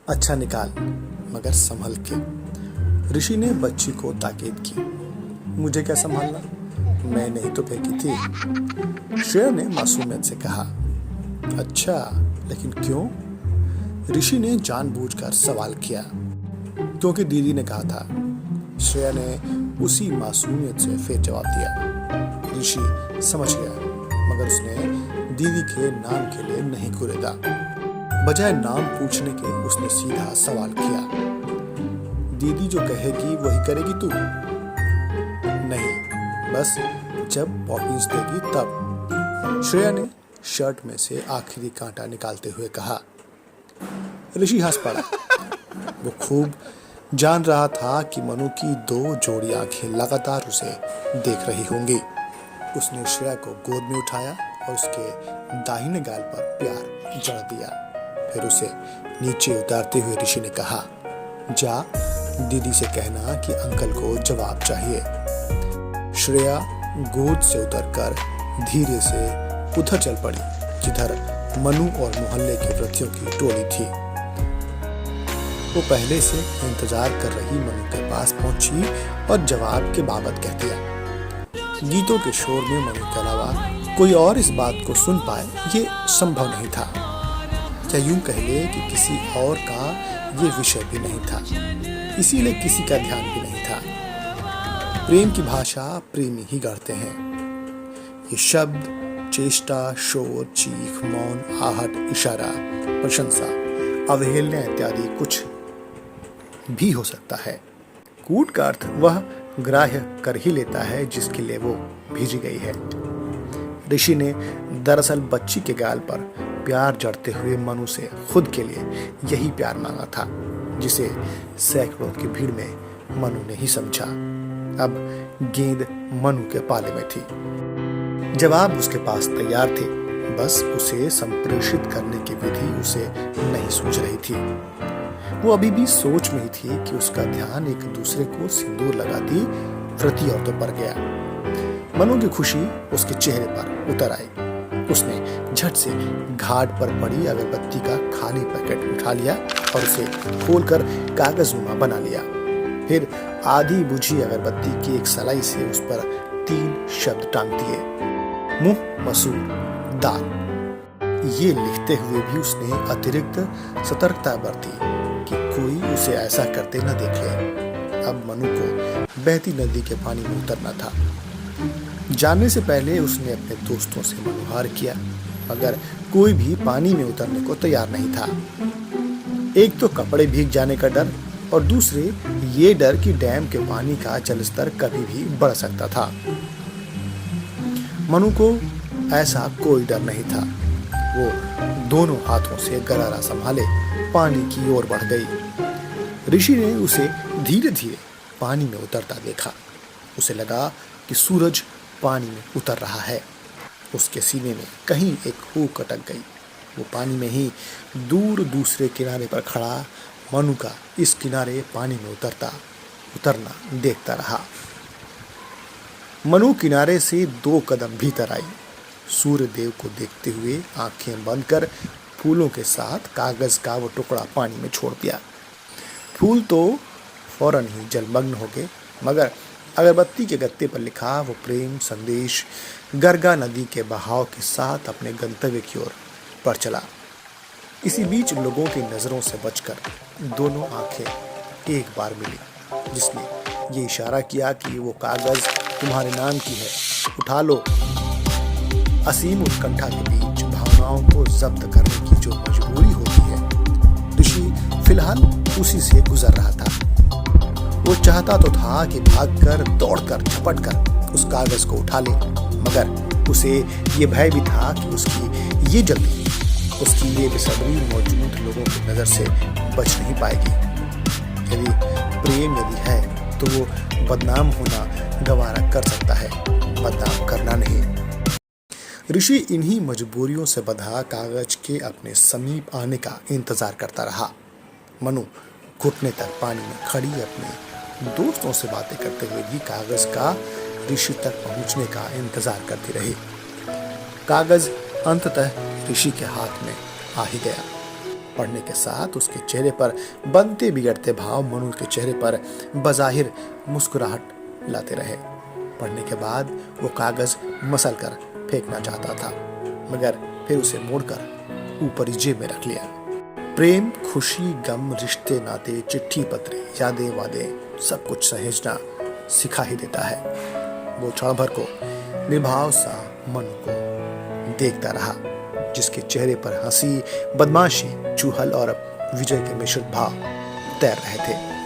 अच्छा निकाल, मगर संभल के। ऋषि ने बच्ची को ताकीद की। मुझे क्या संभालना, मैंने ही तो फेंकी थी। श्रेया ने मासूमियत से कहा। अच्छा, लेकिन क्यों? ऋषि ने जानबूझकर सवाल किया। क्योंकि दीदी ने कहा था। श्रेया ने उसी मासूमियत से फिर जवाब दिया। ऋषि समझ गया, मगर उसने दीदी के नाम के लिए नहीं कुरेदा। बजाय नाम पूछने के उसने सीधा सवाल किया। दीदी जो कहेगी वही करेगी तू? नहीं, बस जब पॉपीज देगी तब। श्रेया ने शर्ट में से आखिरी कांटा निकालते हुए कहा। ऋषि हंस पड़ा। वो खूब जान रहा था कि मनु की दो जोड़ी आंखें लगातार उसे देख रही होंगी। उसने श्रेया को गोद में उठाया और उसके दाहिने गाल पर प्यार जड़ दिया। फिर उसे नीचे उतारते हुए ऋषि ने कहा, जा दीदी से कहना कि अंकल को जवाब चाहिए। श्रेया गोद से उतरकर धीरे से उधर चल पड़ी जिधर मनु और मोहल्ले के वृद्धियों की टोली थी। वो पहले से इंतजार कर रही मनु के पास पहुंची और जवाब के बाबत कह दिया। गीतों के शोर में मनु के अलावा कोई और इस बात को सुन पाए ये संभव नहीं था। क्या यूं कह ले कि किसी और का ये विषय भी नहीं था, इसीलिए किसी का ध्यान भी नहीं था। प्रेम की भाषा प्रेमी ही गढ़ते हैं। ये शब्द, चेष्टा, शोर, चीख, मौन, आहट, इशारा, प्रशंसा, अवहेलना इत्यादि कुछ भी हो सकता है। कूट का अर्थ वह ग्राह्य कर ही लेता है जिसके लिए वो भेजी गई है। ऋषि ने दरअसल बच्ची के गाल पर प्यार जड़ते हुए मनु से खुद के लिए यही प्यार मांगा था, जिसे सैकड़ों की भीड़ में मनु ने ही समझा। अब गेंद मनु के पाले में थी। जवाब उसके पास तैयार थे, बस उसे संप्रेषित करने की विधि उसे नहीं सूझ रही थी। वो अभी भी सोच में ही थी कि उसका ध्यान एक दूसरे को सिंदूर लगाती वृत्ति औरतों पर गया। मनु की खुशी उसके चेहरे पर उतर आई। उसने झट से घाट पर पड़ी अगरबत्ती का खाली पैकेट उठा लिया और उसे खोलकर कागजनुमा बना लिया। फिर आधी बुझी अगरबत्ती की एक सलाई से उस पर 3 शब्द टांग दिए। मुंह मसूर दाल। ये लिखते हुए भी उसने अतिरिक्त सतर्कता बरती कि कोई उसे ऐसा करते न देख ले। अब मनु को बहती नदी के पानी में उतरना था। जाने से पहले उसने अपने दोस्तों से मनुहार किया, मगर कोई भी पानी में उतरने को तैयार नहीं था। एक तो कपड़े भीग जाने का डर और दूसरे ये डर कि डैम के पानी का जलस्तर कभी भी बढ़ सकता था। मनु को ऐसा कोई डर नहीं था। वो दोनों हाथों से गरारा संभाले पानी की ओर बढ़ गई। ऋषि ने उसे धीरे धीरे पानी में उतरता देखा। उसे लगा कि सूरज पानी में उतर रहा है। उसके सीने में कहीं एक हूक अटक गई। वो पानी में ही दूर दूसरे किनारे पर खड़ा मनु का इस किनारे पानी में उतरना देखता रहा। मनु किनारे से 2 कदम भीतर आई। सूर्य देव को देखते हुए आंखें बंद कर फूलों के साथ कागज का वो टुकड़ा पानी में छोड़ दिया। फूल तो फौरन ही जलमग्न हो गए, मगर अगरबत्ती के गत्ते पर लिखा वो प्रेम संदेश गरगा नदी के बहाव के साथ अपने गंतव्य की ओर बढ़ चला। इसी बीच लोगों की नजरों से बचकर दोनों आंखें एक बार मिली, जिसने ये इशारा किया कि वो कागज तुम्हारे नाम की है, उठा लो। असीम उत्कंठा के बीच भावनाओं को जब्त करने की जो मजबूरी होती है, ऋषि फिलहाल उसी से गुजर रहा था। वो चाहता तो था कि भागकर, दौड़कर, झपटकर उस कागज को उठा ले, मगर उसे ये भय भी था कि उसकी ये जल्दी, उसकी ये बेसब्री मौजूद लोगों की नजर से बच नहीं पाएगी। यदि प्रेम यदि है तो वो बदनाम होना गवारा कर सकता है, बदनाम करना नहीं। ऋषि इन्हीं मजबूरियों से बंधा कागज के अपने समीप आने का इंतजार करता रहा। मनु घुटने तक पानी में खड़ी अपने दोस्तों से बातें करते हुए भी कागज का ऋषि तक पहुंचने का इंतजार करती रही। कागज अंततः ऋषि के हाथ में आ ही गया। पढ़ने के साथ उसके चेहरे पर बनते बिगड़ते भाव मनु के चेहरे पर बज़ाहिर मुस्कुराहट लाते रहे। पढ़ने के बाद वो कागज मसल कर फेंकना चाहता था, मगर फिर उसे मोड़कर ऊपरी जेब में रख लिया। प्रेम, खुशी, गम, रिश्ते नाते, चिट्ठी पत्र, यादें वादे सब कुछ सहेजना सिखा ही देता है। वो क्षण भर को निर्भाव सा मन को देखता रहा, जिसके चेहरे पर हंसी, बदमाशी, चुहल और विजय के मिश्रित भाव तैर रहे थे।